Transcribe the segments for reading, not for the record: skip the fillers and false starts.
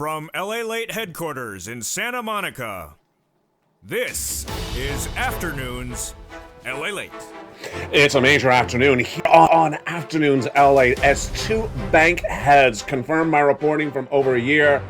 From LALATE headquarters in Santa Monica, this is Afternoons LALATE. It's a major afternoon here on Afternoons LA as two bank heads confirm my reporting from over a year.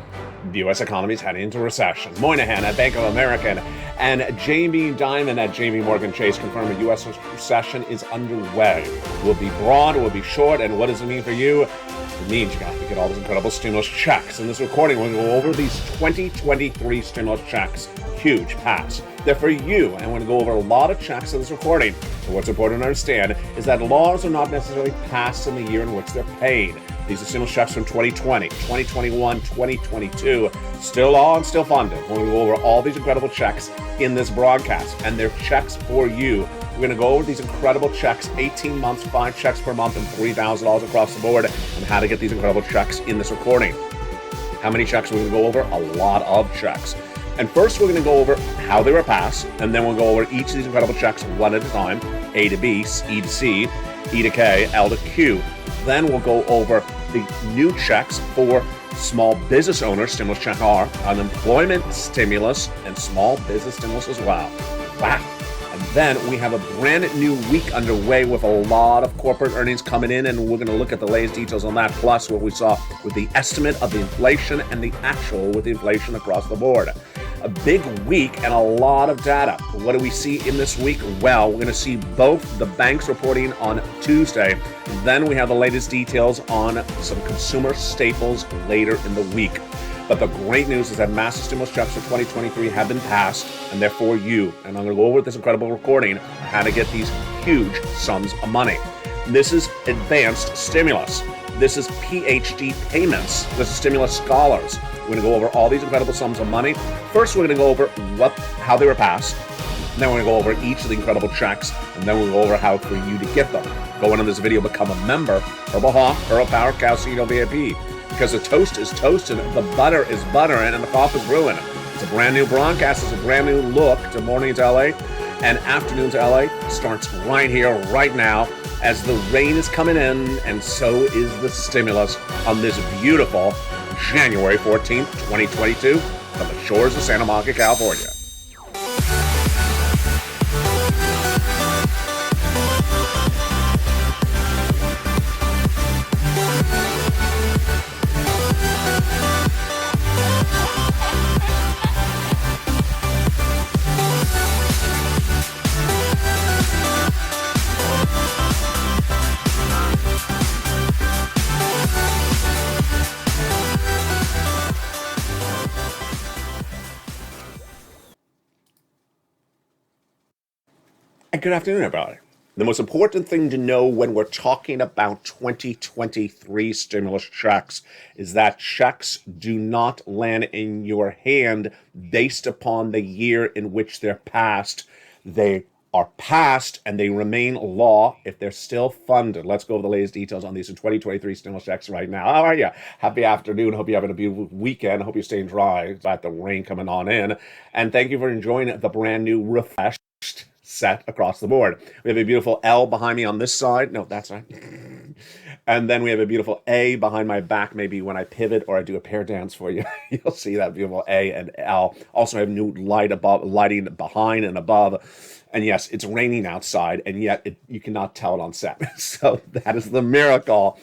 The U.S. economy is heading into recession. Moynihan at Bank of America and Jamie Dimon at JP Morgan Chase confirm a U.S. recession is underway. Will it be broad, will it be short, and what does it mean for you? It means you got to get all those incredible stimulus checks. In this recording, we're going to go over these 2023 stimulus checks. Huge pass. They're for you, and we're going to go over a lot of checks in this recording. And what's important to understand is that laws are not necessarily passed in the year in which they're paid. These are stimulus checks from 2020, 2021, 2022, still on, still funded. We're going to go over all these incredible checks in this broadcast, and they're checks for you. We're going to go over these incredible checks, 18 months, 5 checks per month, and $3,000 across the board, and how to get these incredible checks in this recording. How many checks are we going to go over? A lot of checks. And first, we're going to go over how they were passed, and then we'll go over each of these incredible checks one at a time, A to B, E to C, E to K, L to Q. Then we'll go over the new checks for small business owners, stimulus check R, unemployment stimulus, and small business stimulus as well. Wow. And then we have a brand new week underway with a lot of corporate earnings coming in, and we're going to look at the latest details on that, plus what we saw with the estimate of the inflation and the actual with the inflation across the board. A big week and a lot of data. What do we see in this week? Well, we're going to see both the banks reporting on Tuesday. Then we have the latest details on some consumer staples later in the week. But the great news is that massive stimulus checks for 2023 have been passed, and they're for you. And I'm going to go over this incredible recording on how to get these huge sums of money. This is advanced stimulus. This is PhD payments. This is stimulus scholars. We're going to go over all these incredible sums of money. First, we're going to go over how they were passed. Then we're going to go over each of the incredible checks, and then we'll go over how for you to get them. Go into this video, become a member. Herbal Hawk, Herbal Power, Calcino VIP. Because the toast is toasting, the butter is buttering, and the cough is brewing. It's a brand new broadcast. It's a brand new look to Mornings LA, and Afternoons LA starts right here, right now, as the rain is coming in, and so is the stimulus on this beautiful January 14th, 2022, from the shores of Santa Monica, California. And good afternoon, everybody. The most important thing to know when we're talking about 2023 stimulus checks is that checks do not land in your hand based upon the year in which they're passed. They are passed and they remain law if they're still funded. Let's go over the latest details on these 2023 stimulus checks right now. How are you? Happy afternoon. Hope you're having a beautiful weekend. Hope you're staying dry. Got the rain coming on in. And thank you for enjoying the brand new refreshed set across the board. We have a beautiful L behind me on this side. No, that's right. And then we have a beautiful A behind my back. Maybe when I pivot or I do a pair dance for you, you'll see that beautiful A and L. Also, I have new lighting behind and above. And yes, it's raining outside, and yet you cannot tell it on set. So that is the miracle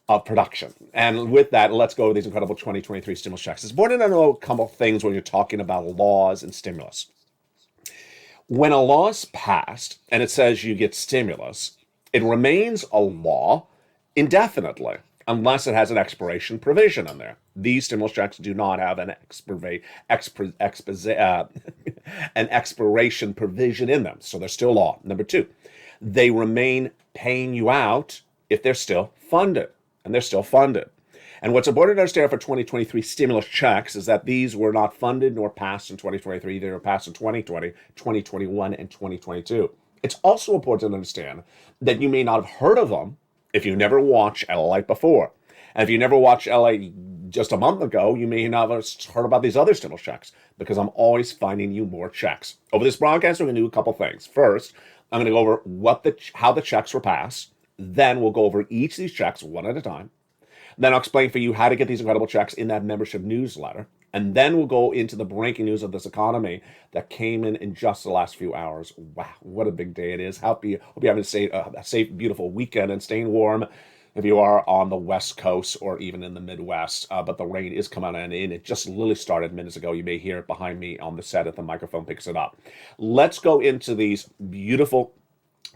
of production. And with that, let's go over these incredible 2023 stimulus checks. It's important to know a couple of things when you're talking about laws and stimulus. When a law is passed and it says you get stimulus, it remains a law indefinitely unless it has an expiration provision in there. These stimulus checks do not have an expiration provision in them, so they're still law. Number two, they remain paying you out if they're still funded, and they're still funded. And what's important to understand for 2023 stimulus checks is that these were not funded nor passed in 2023. They were passed in 2020, 2021, and 2022. It's also important to understand that you may not have heard of them if you never watched LALATE before. And if you never watched LA just a month ago, you may not have heard about these other stimulus checks because I'm always finding you more checks. Over this broadcast, we're going to do a couple things. First, I'm going to go over how the checks were passed. Then we'll go over each of these checks one at a time. Then I'll explain for you how to get these incredible checks in that membership newsletter. And then we'll go into the breaking news of this economy that came in just the last few hours. Wow, what a big day it is. Hope you're having a safe, beautiful weekend and staying warm if you are on the West Coast or even in the Midwest. But the rain is coming in. It just literally started minutes ago. You may hear it behind me on the set if the microphone picks it up. Let's go into these beautiful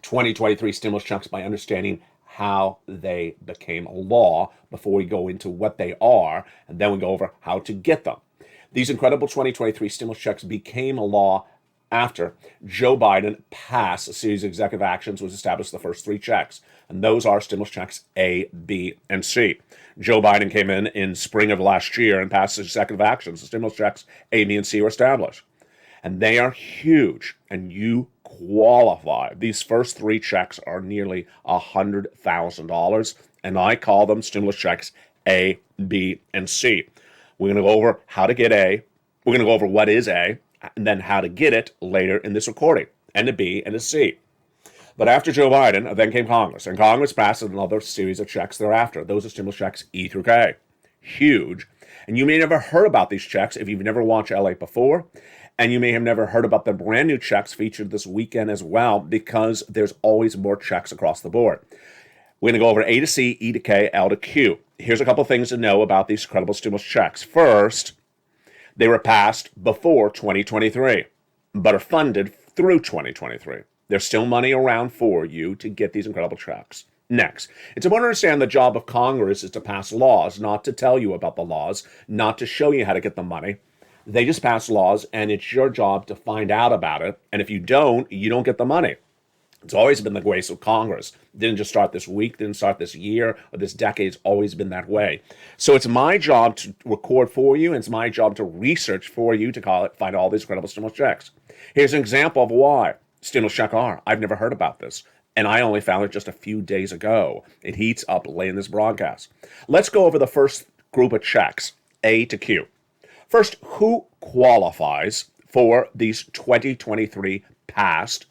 2023 stimulus checks by understanding how they became law before we go into what they are, and then we go over how to get them. These incredible 2023 stimulus checks became a law after Joe Biden passed a series of executive actions which established the first three checks, and those are stimulus checks A, B, and C. Joe Biden came in spring of last year and passed executive actions. The stimulus checks A, B, and C were established, and they are huge, and you qualify. These first three checks are nearly $100,000, and I call them stimulus checks A, B, and C. We're going to go over how to get A. We're going to go over what is A, and then how to get it later in this recording, and a B and a C. But after Joe Biden, then came Congress, and Congress passed another series of checks thereafter. Those are stimulus checks E through K. Huge. And you may never heard about these checks if you've never watched LA before, and you may have never heard about the brand new checks featured this weekend as well, because there's always more checks across the board. We're going to go over A to C, E to K, L to Q. Here's a couple things to know about these incredible stimulus checks. First, they were passed before 2023, but are funded through 2023. There's still money around for you to get these incredible checks. Next, it's important to understand the job of Congress is to pass laws, not to tell you about the laws, not to show you how to get the money. They just pass laws, and it's your job to find out about it. And if you don't get the money. It's always been the way of Congress. It didn't just start this week, didn't start this year, or this decade. It's always been that way. So it's my job to record for you, and it's my job to research for you to find all these incredible stimulus checks. Here's an example of why. Stimulus check R. I've never heard about this, and I only found it just a few days ago. It heats up late in this broadcast. Let's go over the first group of checks, A to Q. First, who qualifies for these 2023 past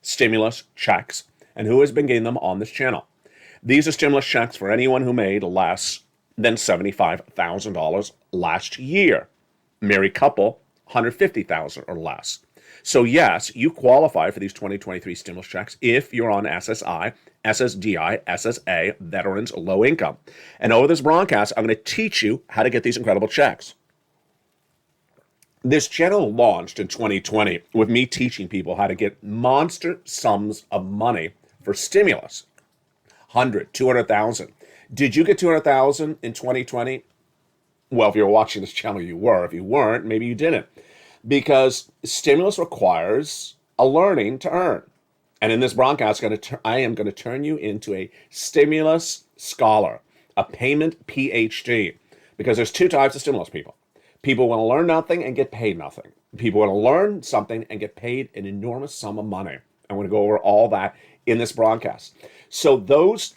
stimulus checks, and who has been getting them on this channel? These are stimulus checks for anyone who made less than $75,000 last year. Married couple, $150,000 or less. So yes, you qualify for these 2023 stimulus checks if you're on SSI, SSDI, SSA, veterans, low income. And over this broadcast, I'm going to teach you how to get these incredible checks. This channel launched in 2020 with me teaching people how to get monster sums of money for stimulus. 100, 200,000. Did you get 200,000 in 2020? Well, if you're watching this channel, you were. If you weren't, maybe you didn't. Because stimulus requires a learning to earn. And in this broadcast, I am going to turn you into a stimulus scholar, a payment PhD. Because there's two types of stimulus people. People want to learn nothing and get paid nothing. People want to learn something and get paid an enormous sum of money. I'm going to go over all that in this broadcast. So those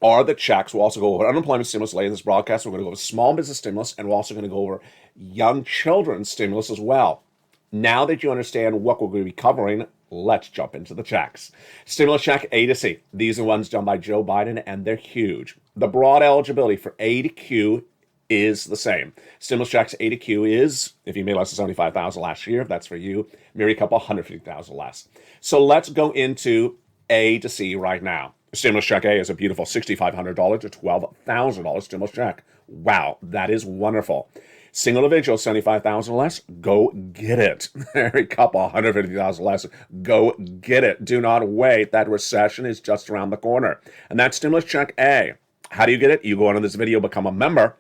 are the checks. We'll also go over unemployment stimulus later in this broadcast. We're going to go over small business stimulus, and we're also going to go over young children's stimulus as well. Now that you understand what we're going to be covering, let's jump into the checks. Stimulus check A to C. These are the ones done by Joe Biden, and they're huge. The broad eligibility for A to Q is the same. Stimulus checks A to Q is, if you made less than $75,000 last year, if that's for you, married couple, $150,000 less. So let's go into A to C right now. Stimulus check A is a beautiful $6,500 to $12,000 stimulus check. Wow, that is wonderful. Single individual, $75,000 less, go get it. Married couple, $150,000 less, go get it. Do not wait. That recession is just around the corner. And that's stimulus check A. How do you get it? You go on this video, become a member,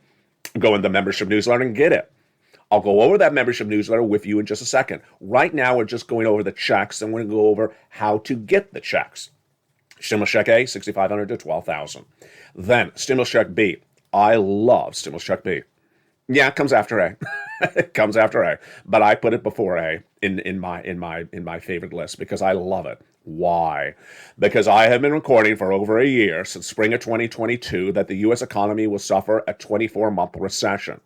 go in the membership newsletter and get it. I'll go over that membership newsletter with you in just a second. Right now, we're just going over the checks, and we're going to go over how to get the checks. Stimulus check A, $6,500 to $12,000. Then stimulus check B. I love stimulus check B. Yeah, it comes after A. It comes after A, but I put it before A in my favorite list because I love it. Why? Because I have been recording for over a year, since spring of 2022, that the U.S. economy will suffer a 24-month recession.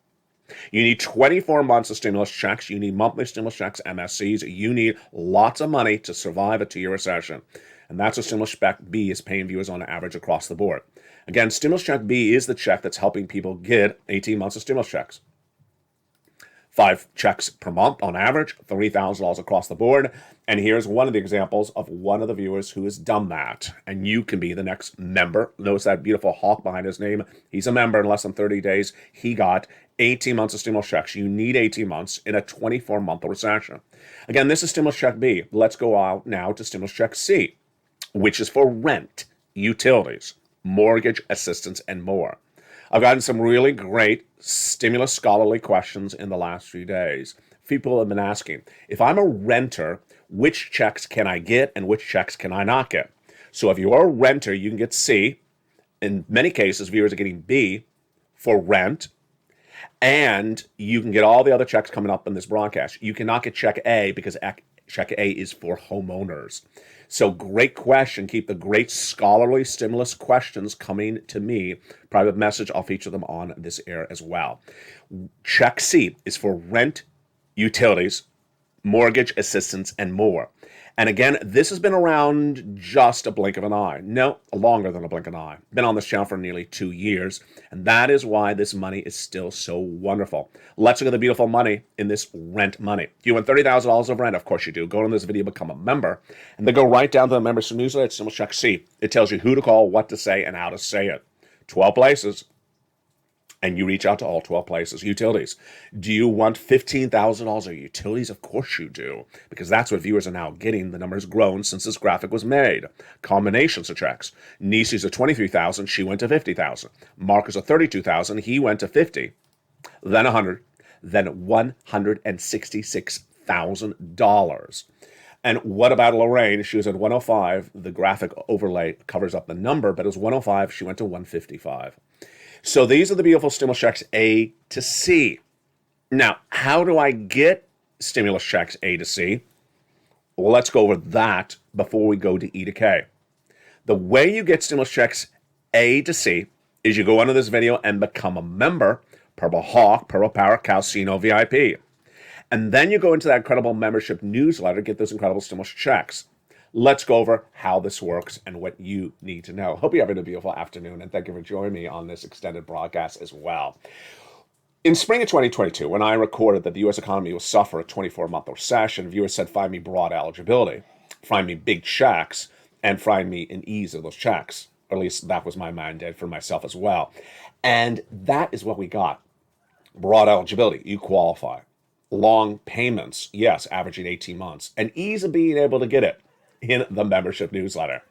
You need 24 months of stimulus checks. You need monthly stimulus checks, MSCs. You need lots of money to survive a 2-year recession. And that's what stimulus check B is paying viewers on average across the board. Again, stimulus check B is the check that's helping people get 18 months of stimulus checks. 5 checks per month on average, $3,000 across the board. And here's one of the examples of one of the viewers who has done that. And you can be the next member. Notice that beautiful hawk behind his name. He's a member in less than 30 days. He got 18 months of stimulus checks. You need 18 months in a 24-month recession. Again, this is stimulus check B. Let's go out now to stimulus check C, which is for rent, utilities, mortgage assistance, and more. I've gotten some really great stimulus scholarly questions in the last few days. People have been asking, if I'm a renter, which checks can I get and which checks can I not get? So if you're a renter, you can get C. In many cases, viewers are getting B for rent. And you can get all the other checks coming up in this broadcast. You cannot get check A because check A is for homeowners. So great question. Keep the great scholarly stimulus questions coming to me. Private message, I'll feature them on this air as well. Check C is for rent, utilities, mortgage assistance, and more. And again, this has been around just a blink of an eye. No, longer than a blink of an eye. Been on this channel for nearly 2 years. And that is why this money is still so wonderful. Let's look at the beautiful money in this rent money. You want $30,000 of rent? Of course you do. Go on this video, become a member, and then go right down to the membership newsletter. It's Stimulus Check C. It tells you who to call, what to say, and how to say it. 12 places. And you reach out to all 12 places. Utilities. Do you want $15,000 of utilities? Of course you do, because that's what viewers are now getting. The number has grown since this graphic was made. Combinations of checks. Nieces are $23,000. She went to $50,000. Marcus are $32,000. He went to $50,000. Then $100,000. Then $166,000. And what about Lorraine? She was at 105. The graphic overlay covers up the number, but it was 105. She went to 155. So these are the beautiful stimulus checks A to C. Now, how do I get stimulus checks A to C? Well, let's go over that before we go to E to K. The way you get stimulus checks A to C is you go under this video and become a member, Purple Hawk, Purple Power, Calcino VIP. And then you go into that incredible membership newsletter, get those incredible stimulus checks. Let's go over how this works and what you need to know. Hope you're having a beautiful afternoon, and thank you for joining me on this extended broadcast as well. In spring of 2022, when I recorded that the U.S. economy will suffer a 24-month recession, viewers said, find me broad eligibility, find me big checks, and find me an ease of those checks. Or at least that was my mandate for myself as well. And that is what we got. Broad eligibility, you qualify. Long payments, yes, averaging 18 months. And ease of being able to get it in the membership newsletter.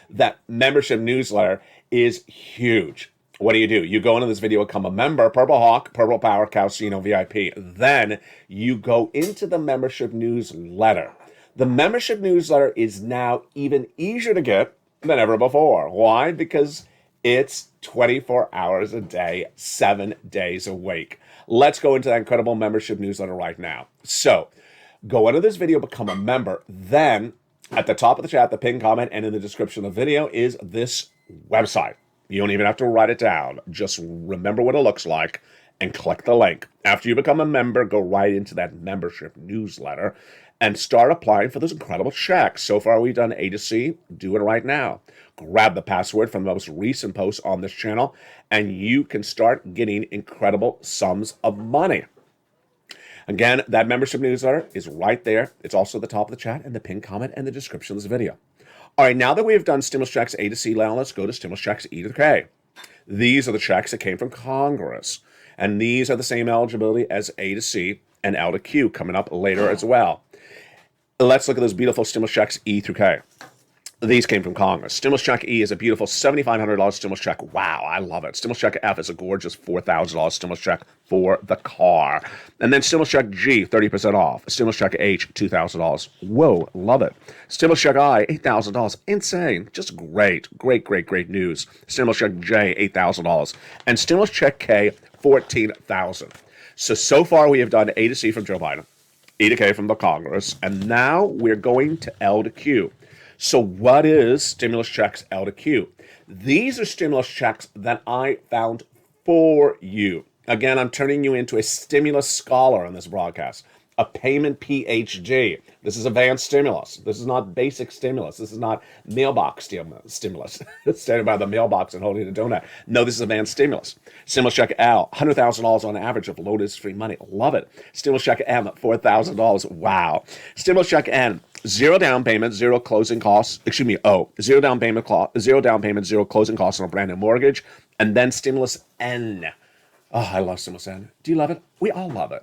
That membership newsletter is huge. What do? You go into this video, become a member, Purple Hawk, Purple Power, Calcino VIP. Then you go into the membership newsletter. The membership newsletter is now even easier to get than ever before. Why? Because it's 24 hours a day, 7 days a week. Let's go into that incredible membership newsletter right now. So go into this video, become a member. Then at the top of the chat, the pinned comment, and in the description of the video is this website. You don't even have to write it down. Just remember what it looks like and click the link. After you become a member, go right into that membership newsletter and start applying for those incredible checks. So far, we've done A to C. Do it right now. Grab the password from the most recent post on this channel, and you can start getting incredible sums of money. Again, that membership newsletter is right there. It's also at the top of the chat and the pinned comment and the description of this video. All right, now that we've done stimulus checks A to C, now let's go to stimulus checks E to K. These are the checks that came from Congress. And these are the same eligibility as A to C and L to Q coming up later as well. Let's look at those beautiful stimulus checks E through K. These came from Congress. Stimulus check E is a beautiful $7,500 stimulus check. Wow, I love it. Stimulus check F is a gorgeous $4,000 stimulus check for the car. And then stimulus check G, 30% off. Stimulus check H, $2,000. Whoa, love it. Stimulus check I, $8,000. Insane. Just great, great news. Stimulus check J, $8,000. And stimulus check K, $14,000. So far we have done A to C from Joe Biden, E to K from the Congress, and now we're going to L to Q. So what is stimulus checks L to Q? These are stimulus checks that I found for you. Again, I'm turning you into a stimulus scholar on this broadcast, a payment PhD. This is advanced stimulus. This is not basic stimulus. This is not mailbox stimulus, standing by the mailbox and holding a donut. No, this is advanced stimulus. Stimulus check L, $100,000 on average of low-risk free money. Love it. Stimulus check M, $4,000. Wow. Stimulus check N, zero down payment, zero closing costs. Excuse me, O, zero down payment, zero closing costs on a brand new mortgage. And then stimulus N. Oh, I love stimulus N. Do you love it? We all love it.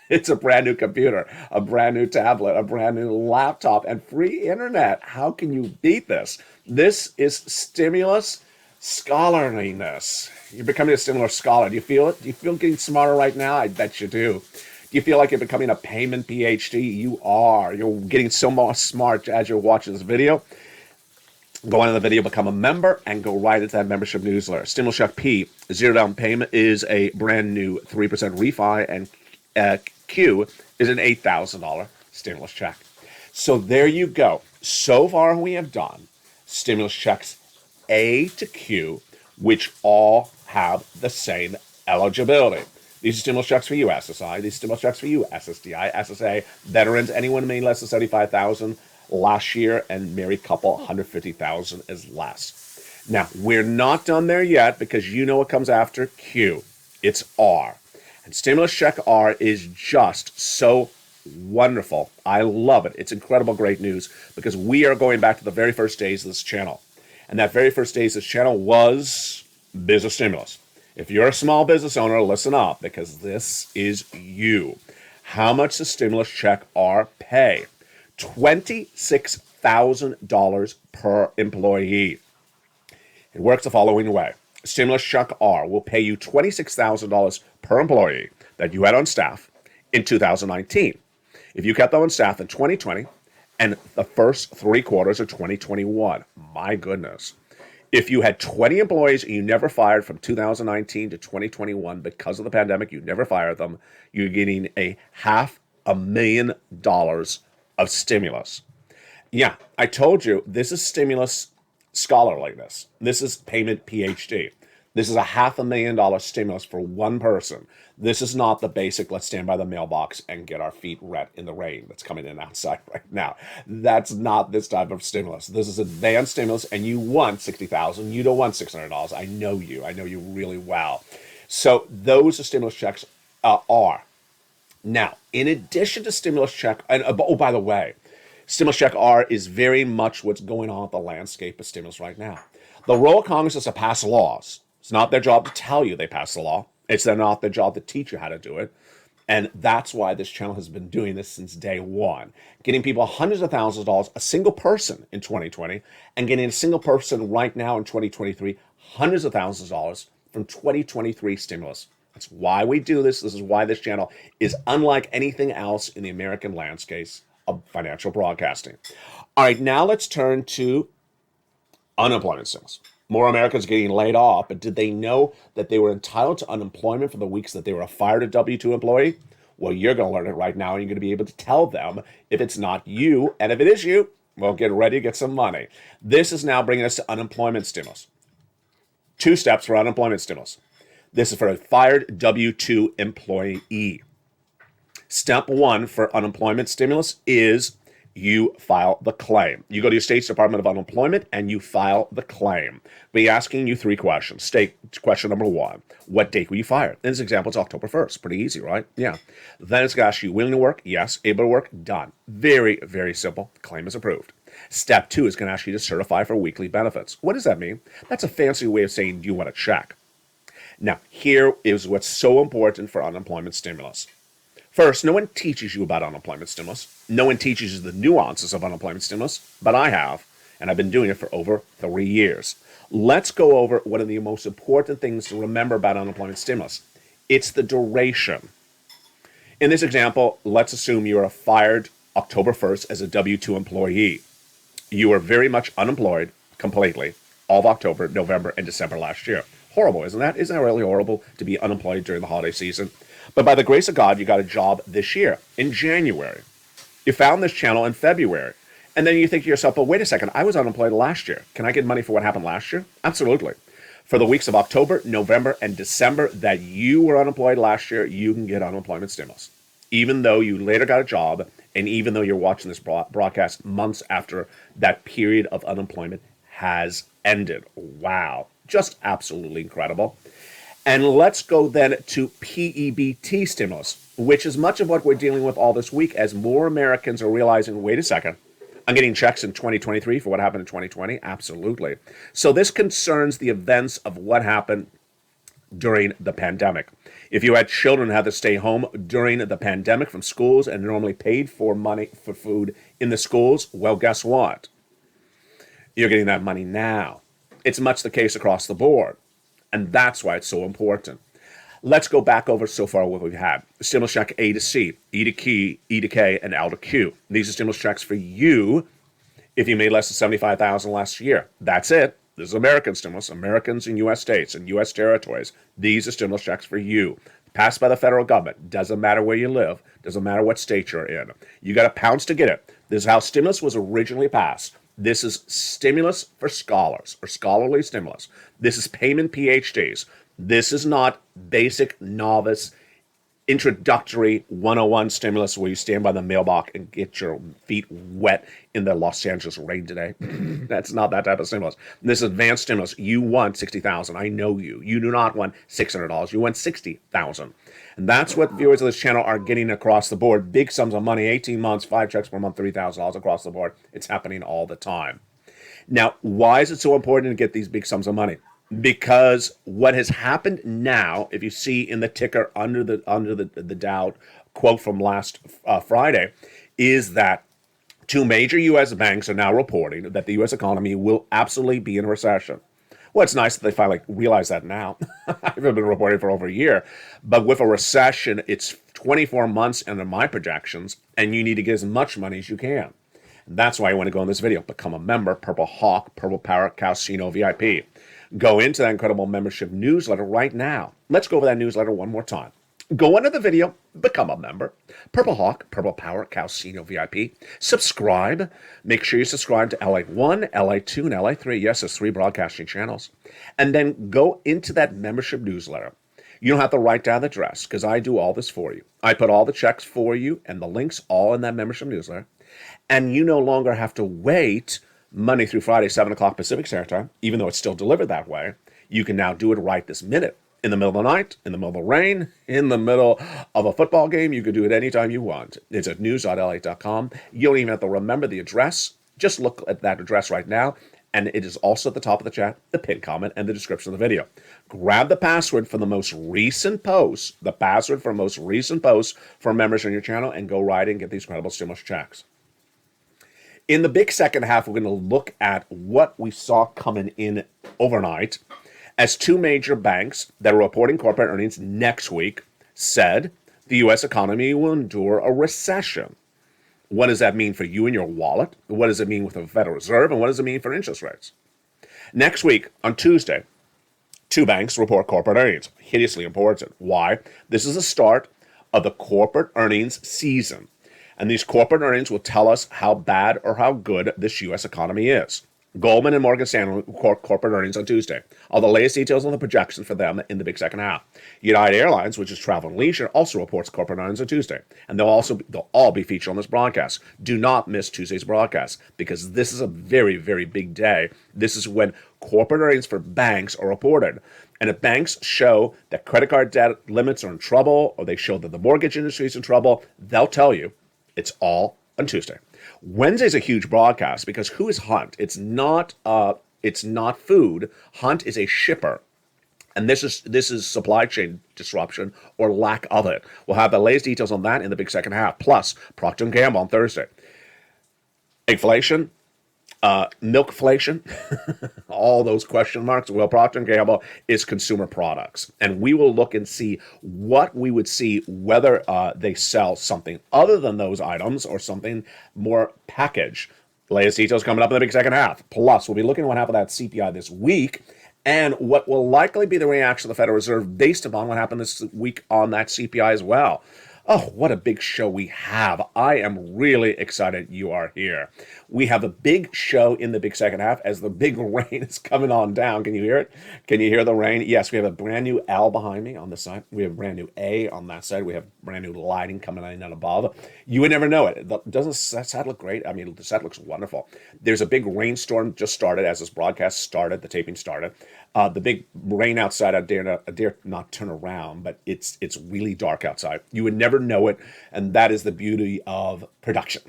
It's a brand new computer, a brand new tablet, a brand new laptop, and free internet. How can you beat this? This is stimulus scholarliness. You're becoming a stimulus scholar. Do you feel it? Do you feel getting smarter right now? I bet you do. Do you feel like you're becoming a payment PhD? You are. You're getting so more smart as you're watching this video. Go on in the video, become a member, and go right into that membership newsletter. Stimulus check P, zero down payment, is a brand new 3% refi, and Q is an $8,000 stimulus check. So there you go. So far we have done stimulus checks A to Q, which all have the same eligibility. These are stimulus checks for you, SSI. These stimulus checks for you, SSDI, SSA, veterans, anyone made less than $75,000 last year, and married couple, $150,000 is less. Now, we're not done there yet, because you know what comes after Q. It's R. And stimulus check R is just so wonderful. I love it. It's incredible, great news, because we are going back to the very first days of this channel. And that very first days of this channel was business stimulus. If you're a small business owner, listen up, because this is you. How much does stimulus check R pay? $26,000 per employee. It works the following way. Stimulus check R will pay you $26,000 per employee that you had on staff in 2019. If you kept them on staff in 2020 and the first 3 quarters of 2021, my goodness. If you had 20 employees and you never fired from 2019 to 2021 because of the pandemic, you never fired them, you're getting a $500,000 of stimulus. Yeah, I told you, this is stimulus scholarliness. This is payment PhD. This is a $500,000 stimulus for one person. This is not the basic, let's stand by the mailbox and get our feet wet in the rain that's coming in outside right now. That's not this type of stimulus. This is advanced stimulus, and you want $60,000. You don't want $600. I know you. I know you really well. So those are stimulus checks are. Now, in addition to stimulus check, and oh, by the way, stimulus check R is very much what's going on with the landscape of stimulus right now. The role of Congress is to pass laws. It's not their job to tell you they passed the law. It's not their job to teach you how to do it. And that's why this channel has been doing this since day one. Getting people hundreds of thousands of dollars, a single person in 2020, and getting a single person right now in 2023, hundreds of thousands of dollars from 2023 stimulus. That's why we do this. This is why this channel is unlike anything else in the American landscape of financial broadcasting. All right, now let's turn to unemployment stimulus. More Americans getting laid off, but did they know that they were entitled to unemployment for the weeks that they were fired a W-2 employee? Well, you're going to learn it right now, and you're going to be able to tell them if it's not you, and if it is you, well, get ready to get some money. This is now bringing us to unemployment stimulus. 2 steps for unemployment stimulus. This is for a fired W-2 employee. Step 1 for unemployment stimulus is you file the claim. You go to your state's Department of Unemployment and you file the claim. We're asking you 3 questions. Question number 1, what date were you fired? In this example, it's October 1st. Pretty easy, right? Yeah. Then it's going to ask you, willing to work? Yes. Able to work? Done. Very, very simple. The claim is approved. Step 2 is going to ask you to certify for weekly benefits. What does that mean? That's a fancy way of saying, do you want a check? Now, here is what's so important for unemployment stimulus. First, no one teaches you about unemployment stimulus. No one teaches you the nuances of unemployment stimulus, but I have, and I've been doing it for over 3 years. Let's go over one of the most important things to remember about unemployment stimulus. It's the duration. In this example, let's assume you are fired October 1st as a W-2 employee. You were very much unemployed completely all of October, November, and December last year. Horrible, isn't that? Isn't that really horrible to be unemployed during the holiday season? But by the grace of God, you got a job this year, in January. You found this channel in February. And then you think to yourself, well, wait a second, I was unemployed last year. Can I get money for what happened last year? Absolutely. For the weeks of October, November, and December that you were unemployed last year, you can get unemployment stimulus. Even though you later got a job, and even though you're watching this broadcast months after that period of unemployment has ended. Wow. Just absolutely incredible. And let's go then to PEBT stimulus, which is much of what we're dealing with all this week as more Americans are realizing, wait a second, I'm getting checks in 2023 for what happened in 2020. Absolutely. So this concerns the events of what happened during the pandemic. If you had children who had to stay home during the pandemic from schools and normally paid for money for food in the schools, well, guess what? You're getting that money now. It's much the case across the board. And that's why it's so important. Let's go back over so far what we've had. Stimulus check A to C, E to K, and L to Q. These are stimulus checks for you if you made less than $75,000 last year. That's it. This is American stimulus, Americans in U.S. states and U.S. territories. These are stimulus checks for you. Passed by the federal government. Doesn't matter where you live. Doesn't matter what state you're in. You got to pounce to get it. This is how stimulus was originally passed. This is stimulus for scholars, or scholarly stimulus. This is payment PhDs. This is not basic novice introductory 101 stimulus where you stand by the mailbox and get your feet wet in the Los Angeles rain today. That's not that type of stimulus. This is advanced stimulus. You want $60,000. I know you. You do not want $600. You want $60,000. And that's what viewers of this channel are getting across the board. Big sums of money, 18 months, 5 checks per month, $3,000 across the board. It's happening all the time. Now, why is it so important to get these big sums of money? Because what has happened now, if you see in the ticker under the Dow quote from last Friday, is that two major U.S. banks are now reporting that the U.S. economy will absolutely be in a recession. Well, it's nice that they finally realize that now. I've been reporting for over a year. But with a recession, it's 24 months under my projections, and you need to get as much money as you can. And that's why I want to go in this video. Become a member, Purple Hawk, Purple Power, Casino VIP. Go into that incredible membership newsletter right now. Let's go over that newsletter one more time. Go under the video, become a member. Purple Hawk, Purple Power, Casino VIP. Subscribe. Make sure you subscribe to LA1, LA2, and LA3. Yes, there's 3 broadcasting channels. And then go into that membership newsletter. You don't have to write down the address because I do all this for you. I put all the checks for you and the links all in that membership newsletter. And you no longer have to wait Monday through Friday, 7 o'clock Pacific Standard Time, even though it's still delivered that way. You can now do it right this minute. In the middle of the night, in the middle of the rain, in the middle of a football game. You can do it anytime you want. It's at news.lalate.com. You don't even have to remember the address. Just look at that address right now. And it is also at the top of the chat, the pinned comment, and the description of the video. Grab the password for the most recent posts, the password for most recent posts for members on your channel, and go right and get these incredible stimulus checks. In the big second half, we're going to look at what we saw coming in overnight as two major banks that are reporting corporate earnings next week said the U.S. economy will endure a recession. What does that mean for you and your wallet? What does it mean with the Federal Reserve? And what does it mean for interest rates? Next week, on Tuesday, 2 banks report corporate earnings. Hideously important. Why? This is the start of the corporate earnings season. And these corporate earnings will tell us how bad or how good this U.S. economy is. Goldman and Morgan Stanley report corporate earnings on Tuesday. All the latest details on the projections for them in the big second half. United Airlines, which is travel and leisure, also reports corporate earnings on Tuesday. And they'll all be featured on this broadcast. Do not miss Tuesday's broadcast because this is a very, very big day. This is when corporate earnings for banks are reported. And if banks show that credit card debt limits are in trouble or they show that the mortgage industry is in trouble, they'll tell you it's all on Tuesday. Wednesday's a huge broadcast because who is Hunt? It's not food. Hunt is a shipper. And this is supply chain disruption or lack of it. We'll have the latest details on that in the big second half. Plus, Procter & Gamble on Thursday. Inflation, milkflation, all those question marks. Well, Procter & Gamble is consumer products. And we will look and see what we would see, whether they sell something other than those items or something more packaged. Latest details coming up in the big second half. Plus, we'll be looking at what happened at CPI this week and what will likely be the reaction of the Federal Reserve based upon what happened this week on that CPI as well. Oh, what a big show we have. I am really excited you are here. We have a big show in the big second half as the big rain is coming on down. Can you hear it? Can you hear the rain? Yes, we have a brand new L behind me on this side. We have a brand new A on that side. We have brand new lighting coming in and above. You would never know it. Doesn't that set look great? I mean, the set looks wonderful. There's a big rainstorm just started as this broadcast started, the taping started. The big rain outside, I dare not turn around, but it's really dark outside. You would never know it, and that is the beauty of production.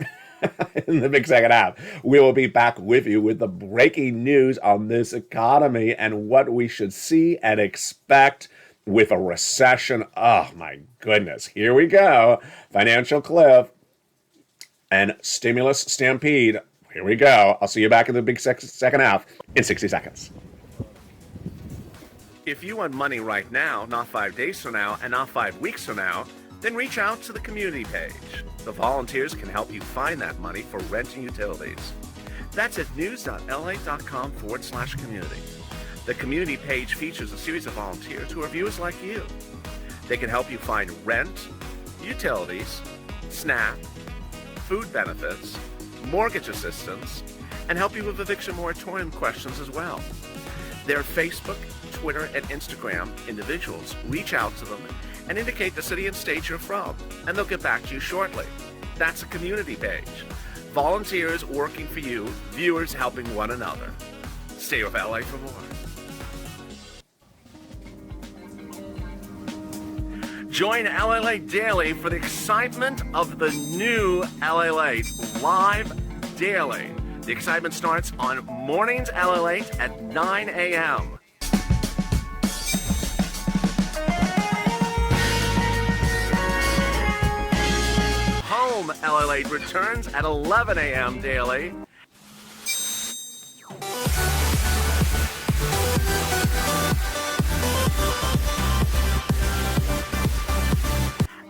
In the big second half, we will be back with you with the breaking news on this economy and what we should see and expect with a recession. Oh my goodness, here we go. Financial cliff and stimulus stampede. Here we go. I'll see you back in the big second half in 60 seconds. If you want money right now, not 5 days from now, and not 5 weeks from now, then reach out to the community page. The volunteers can help you find that money for rent and utilities. That's at news.lalate.com/community. The community page features a series of volunteers who are viewers like you. They can help you find rent, utilities, SNAP, food benefits, mortgage assistance, and help you with eviction moratorium questions as well. Their Facebook, Twitter, and Instagram individuals reach out to them and indicate the city and state you're from, and they'll get back to you shortly. That's a community page. Volunteers working for you, viewers helping one another. Stay with LA for more. Join LALATE Daily for the excitement of the new LALATE live daily. The excitement starts on Mornings LALATE at 9 a.m. Home LALATE returns at 11 a.m. daily.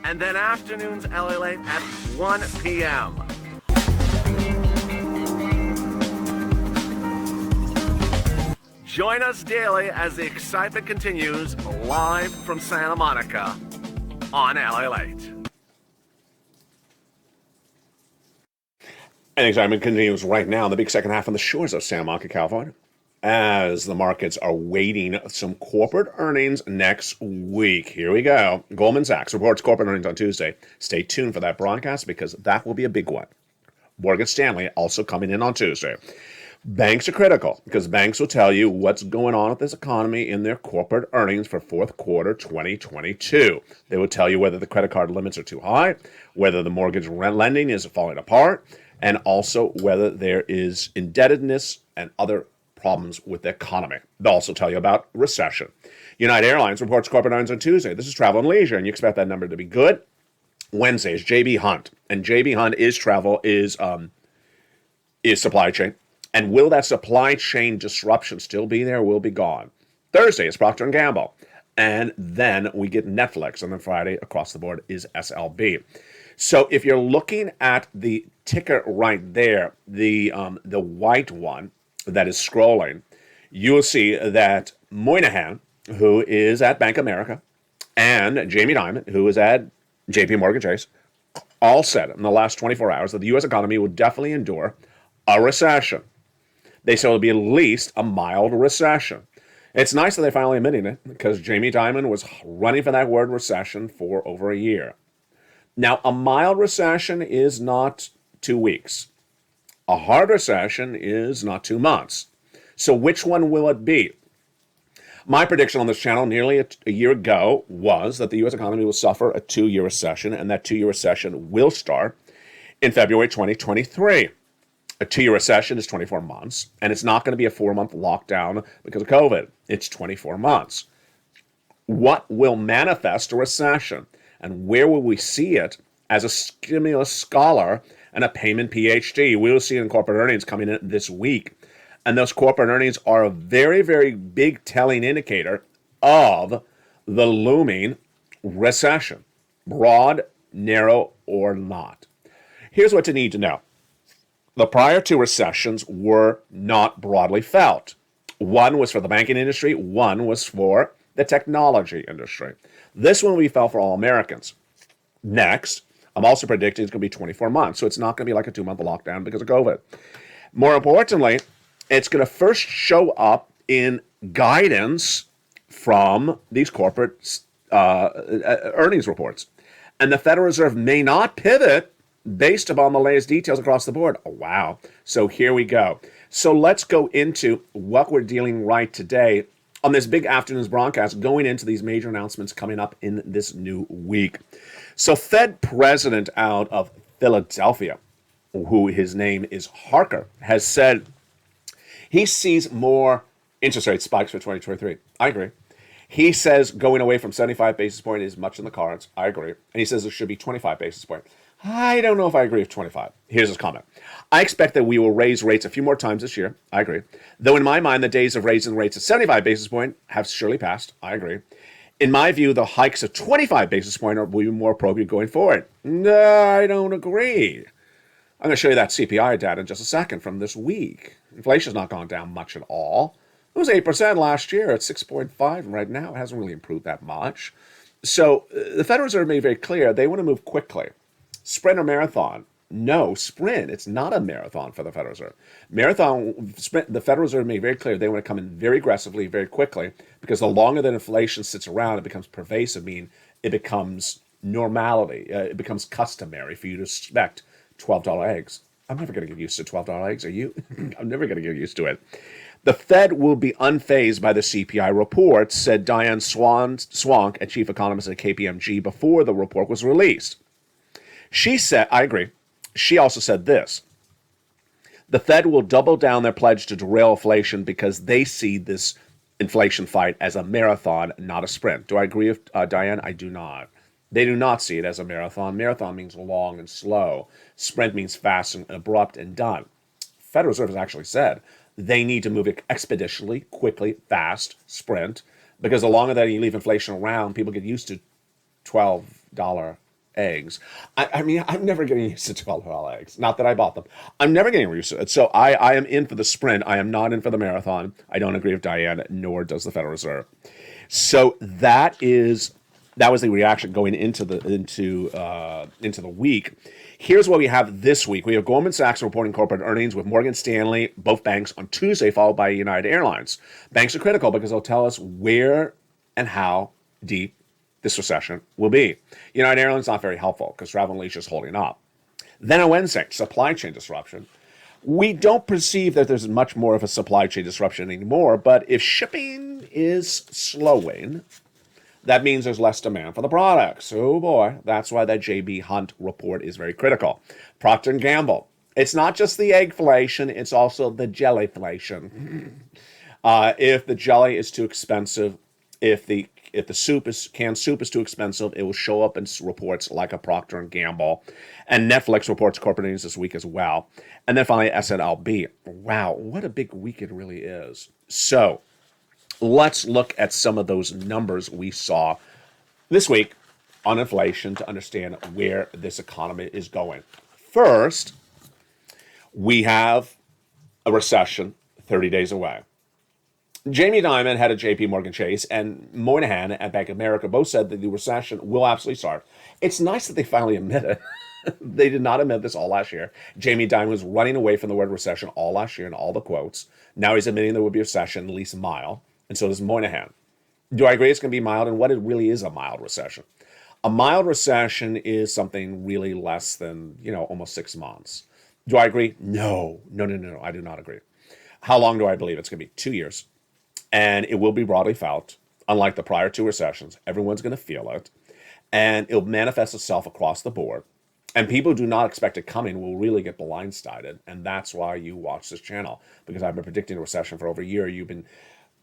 And then afternoons LALATE at 1 p.m. Join us daily as the excitement continues live from Santa Monica on LALATE. And excitement continues right now in the big second half on the shores of Santa Monica, California, as the markets are waiting some corporate earnings next week. Here we go. Goldman Sachs reports corporate earnings on Tuesday. Stay tuned for that broadcast because that will be a big one. Morgan Stanley also coming in on Tuesday. Banks are critical because banks will tell you what's going on with this economy in their corporate earnings for fourth quarter 2022. They will tell you whether the credit card limits are too high, whether the mortgage rent lending is falling apart, and also whether there is indebtedness and other problems with the economy. They'll also tell you about recession. United Airlines reports corporate earnings on Tuesday. This is travel and leisure, and you expect that number to be good. Wednesday is JB Hunt, and JB Hunt is travel, is supply chain. And will that supply chain disruption still be there or will be gone? Thursday is Procter & Gamble. And then we get Netflix. And then Friday, across the board, is SLB. So if you're looking at the ticker right there, the white one that is scrolling, you will see that Moynihan, who is at Bank of America, and Jamie Dimon, who is at JP Morgan Chase, all said in the last 24 hours that the U.S. economy will definitely endure a recession. They say it'll be at least a mild recession. It's nice that they're finally admitting it because Jamie Dimon was running for that word recession for over a year. Now, a mild recession is not 2 weeks. A hard recession is not 2 months. So which one will it be? My prediction on this channel nearly a year ago was that the U.S. economy will suffer a 2-year recession, and that 2-year recession will start in February 2023. A 2-year recession is 24 months, and it's not going to be a 4-month lockdown because of COVID. It's 24 months. What will manifest a recession, and where will we see it as a stimulus scholar and a payment PhD? We will see it in corporate earnings coming in this week. And those corporate earnings are a very, very big telling indicator of the looming recession, broad, narrow, or not. Here's what you need to know. The prior 2 recessions were not broadly felt. One was for the banking industry, one was for the technology industry. This one we felt for all Americans. Next, I'm also predicting it's going to be 24 months. So it's not going to be like a 2-month lockdown because of COVID. More importantly, it's going to first show up in guidance from these corporate earnings reports. And the Federal Reserve may not pivot based upon the latest details across the board. Oh, wow. So here we go. So let's go into what we're dealing right today on this big afternoon's broadcast, going into these major announcements coming up in this new week. So Fed president out of Philadelphia, who his name is Harker, has said he sees more interest rate spikes for 2023. I agree. He says going away from 75 basis point is much in the cards. I agree. And he says it should be 25 basis point. I don't know if I agree with 25. Here's his comment. I expect that we will raise rates a few more times this year. I agree. Though in my mind, the days of raising rates at 75 basis point have surely passed. I agree. In my view, the hikes of 25 basis point will be more appropriate going forward. No, I don't agree. I'm going to show you that CPI data in just a second from this week. Inflation's not gone down much at all. It was 8% last year at 6.5, and right now it hasn't really improved that much. So the Federal Reserve made very clear they want to move quickly. Sprint or marathon? No, sprint. It's not a marathon for the Federal Reserve. The Federal Reserve made very clear they want to come in very aggressively, very quickly, because the longer that inflation sits around, it becomes pervasive, meaning it becomes normality. It becomes customary for you to expect $12 eggs. I'm never going to get used to $12 eggs. Are you? I'm never going to get used to it. The Fed will be unfazed by the CPI report, said Diane Swank, a chief economist at KPMG, before the report was released. She said, I agree. She also said this. The Fed will double down their pledge to derail inflation because they see this inflation fight as a marathon, not a sprint. Do I agree with Diane? I do not. They do not see it as a marathon. Marathon means long and slow. Sprint means fast and abrupt and done. Federal Reserve has actually said they need to move it expeditiously, quickly, fast, sprint, because the longer that you leave inflation around, people get used to $12 eggs. I mean, I'm never getting used to $12 eggs. Not that I bought them. I'm never getting used to it. So I am in for the sprint. I am not in for the marathon. I don't agree with Diane, nor does the Federal Reserve. So that was the reaction going into the week. Here's what we have this week. We have Goldman Sachs reporting corporate earnings with Morgan Stanley, both banks, on Tuesday, followed by United Airlines. Banks are critical because they'll tell us where and how deep this recession will be. United Airlines not very helpful because travel and leisure is holding up. Then on Wednesday, supply chain disruption. We don't perceive that there's much more of a supply chain disruption anymore, but if shipping is slowing, that means there's less demand for the products. Oh boy, that's why that J.B. Hunt report is very critical. Procter & Gamble. It's not just the eggflation, it's also the jellyflation. If the jelly is too expensive, if the canned soup is too expensive, it will show up in reports like a Procter & Gamble. And Netflix reports corporate earnings this week as well. And then finally, SNLB. Wow, what a big week it really is. So let's look at some of those numbers we saw this week on inflation to understand where this economy is going. First, we have a recession 30 days away. Jamie Dimon, head of JP Morgan Chase, and Moynihan at Bank of America both said that the recession will absolutely start. It's nice that they finally admit it. They did not admit this all last year. Jamie Dimon was running away from the word recession all last year in all the quotes. Now he's admitting there will be a recession, at least mild, and so does Moynihan. Do I agree it's going to be mild, and what it really is a mild recession? A mild recession is something really less than, almost 6 months. Do I agree? No, I do not agree. How long do I believe it's going to be? 2 years. And it will be broadly felt, unlike the prior 2 recessions. Everyone's going to feel it. And it'll manifest itself across the board. And people who do not expect it coming will really get blindsided. And that's why you watch this channel. Because I've been predicting a recession for over a year. You've been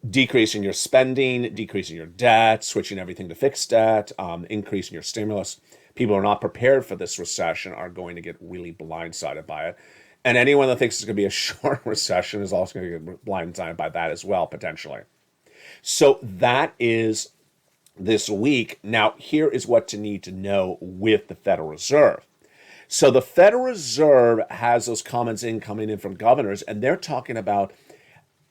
decreasing your spending, decreasing your debt, switching everything to fixed debt, increasing your stimulus. People who are not prepared for this recession are going to get really blindsided by it. And anyone that thinks it's going to be a short recession is also going to get blindsided by that as well, potentially. So that is this week. Now, here is what to need to know with the Federal Reserve. So the Federal Reserve has those comments coming in from governors, and they're talking about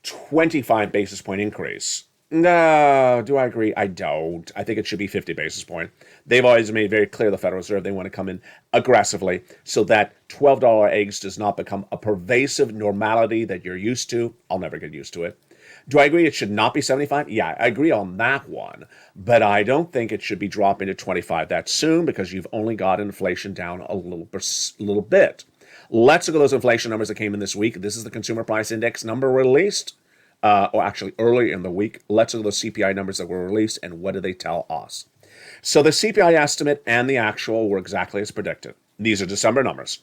25 basis point increase No, do I agree? I don't. I think it should be 50 basis point. They've always made very clear, the Federal Reserve, they want to come in aggressively so that $12 eggs does not become a pervasive normality that you're used to. I'll never get used to it. Do I agree it should not be 75? Yeah, I agree on that one. But I don't think it should be dropping to 25 that soon because you've only got inflation down a little bit. Let's look at those inflation numbers that came in this week. This is the Consumer Price Index number released. Or actually early in the week. Let's look at those CPI numbers that were released and what do they tell us. So the CPI estimate and the actual were exactly as predicted. These are December numbers.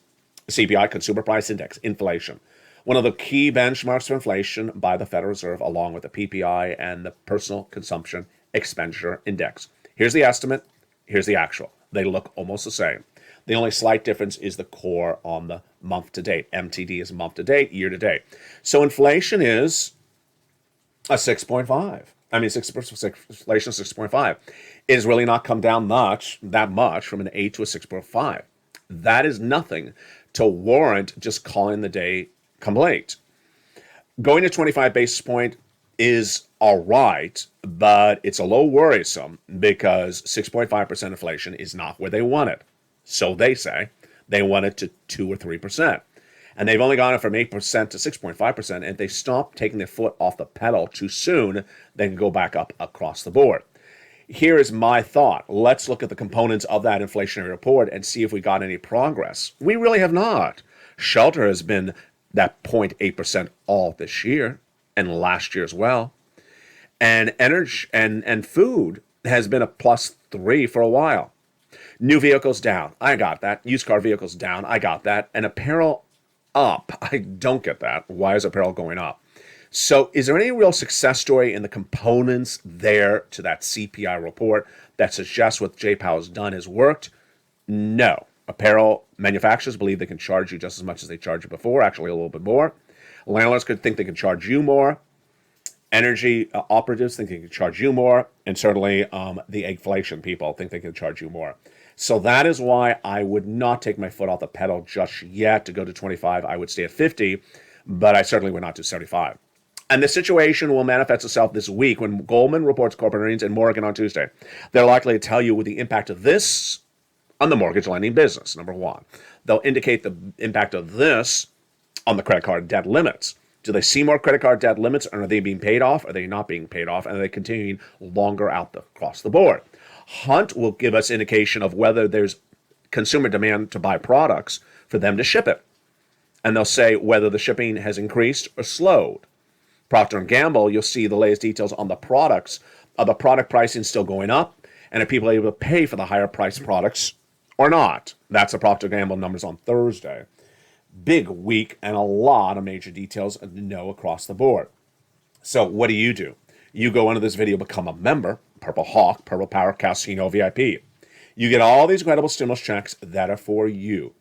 CPI, Consumer Price Index, inflation. One of the key benchmarks for inflation by the Federal Reserve, along with the PPI and the Personal Consumption Expenditure Index. Here's the estimate. Here's the actual. They look almost the same. The only slight difference is the core on the month to date. MTD is month to date, year to date. So inflation is a 6.5. I mean, inflation 6.5. It has really not come down that much from an 8 to a 6.5. That is nothing to warrant just calling the day complete. Going to 25 basis point is all right, but it's a little worrisome because 6.5% inflation is not where they want it. So they say they want it to 2 or 3%. And they've only gone it from 8% to 6.5%. And if they stop taking their foot off the pedal too soon, they can go back up across the board. Here is my thought. Let's look at the components of that inflationary report and see if we got any progress. We really have not. Shelter has been that 0.8% all this year and last year as well. And energy and food has been a +3 for a while. New vehicles down. I got that. Used car vehicles down. I got that. And apparel up. I don't get that. Why is apparel going up? So is there any real success story in the components there to that CPI report that suggests what Jay Powell has done has worked? No. Apparel manufacturers believe they can charge you just as much as they charged you before, actually a little bit more. Landlords could think they can charge you more. Energy operatives think they can charge you more. And certainly the eggflation people think they can charge you more. So that is why I would not take my foot off the pedal just yet to go to 25. I would stay at 50, but I certainly would not do 75. And the situation will manifest itself this week when Goldman reports corporate earnings and Morgan on Tuesday. They're likely to tell you what the impact of this on the mortgage lending business, number one. They'll indicate the impact of this on the credit card debt limits. Do they see more credit card debt limits, and are they being paid off? Are they not being paid off? And are they continuing longer out across the board? Hunt will give us indication of whether there's consumer demand to buy products for them to ship it. And they'll say whether the shipping has increased or slowed. Procter & Gamble, you'll see the latest details on the products. Are the product pricing still going up? And are people able to pay for the higher priced products or not? That's the Procter & Gamble numbers on Thursday. Big week and a lot of major details to know across the board. So what do? You go into this video, become a member, Purple Hawk, Purple Power Casino VIP. You get all these incredible stimulus checks that are for you.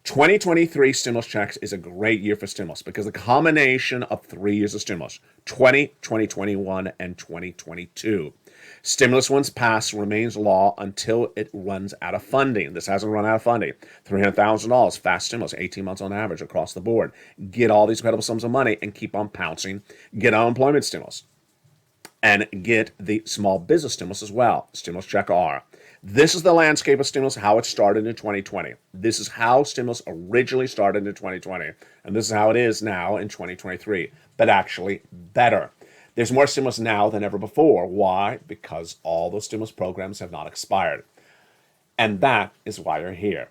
2023 stimulus checks is a great year for stimulus because the combination of 3 years of stimulus, 2021, and 2022. Stimulus once passed remains law until it runs out of funding. This hasn't run out of funding. $300,000 fast stimulus, 18 months on average across the board. Get all these incredible sums of money and keep on pouncing. Get unemployment stimulus. And get the small business stimulus as well. Stimulus check R. This is the landscape of stimulus, how it started in 2020. This is how stimulus originally started in 2020. And this is how it is now in 2023. But actually better. There's more stimulus now than ever before. Why? Because all those stimulus programs have not expired. And that is why you're here.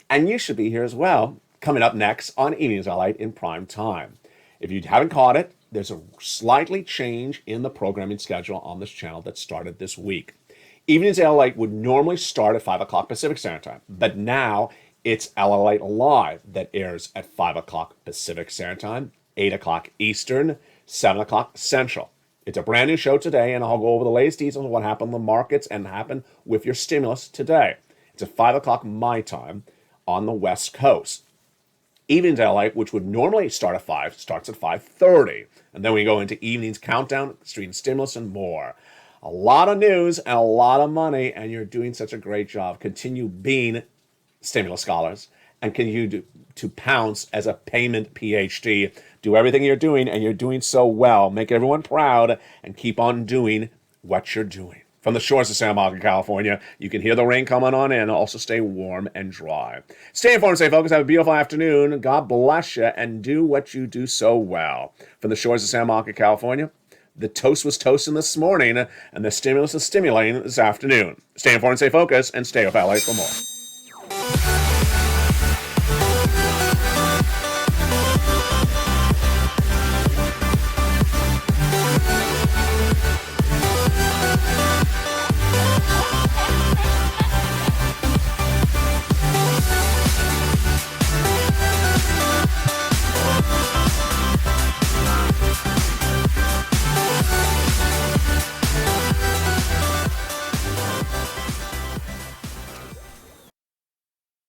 And you should be here as well, coming up next on Evenings LALATE in prime time. If you haven't caught it, there's a slightly change in the programming schedule on this channel that started this week. Evenings LALATE would normally start at 5 o'clock Pacific Standard Time, but now it's LALATE Live that airs at 5 o'clock Pacific Standard Time, 8 o'clock Eastern, 7 o'clock Central. It's a brand new show today, and I'll go over the latest details of what happened in the markets and happened with your stimulus today. It's at 5 o'clock my time on the West Coast. Evenings LALATE, which would normally start at 5, starts at 5:30. And then we go into Evenings Countdown, Extreme Stimulus, and more. A lot of news and a lot of money, and you're doing such a great job. Continue being stimulus scholars and continue to pounce as a payment PhD. Do everything you're doing, and you're doing so well. Make everyone proud, and keep on doing what you're doing. From the shores of Santa Monica, California, you can hear the rain coming on in. Also stay warm and dry. Stay informed, stay focused. Have a beautiful afternoon. God bless you, and do what you do so well. From the shores of Santa Monica, California, the toast was toasting this morning, and the stimulus is stimulating this afternoon. Stay informed, stay focused, and stay with LA for more.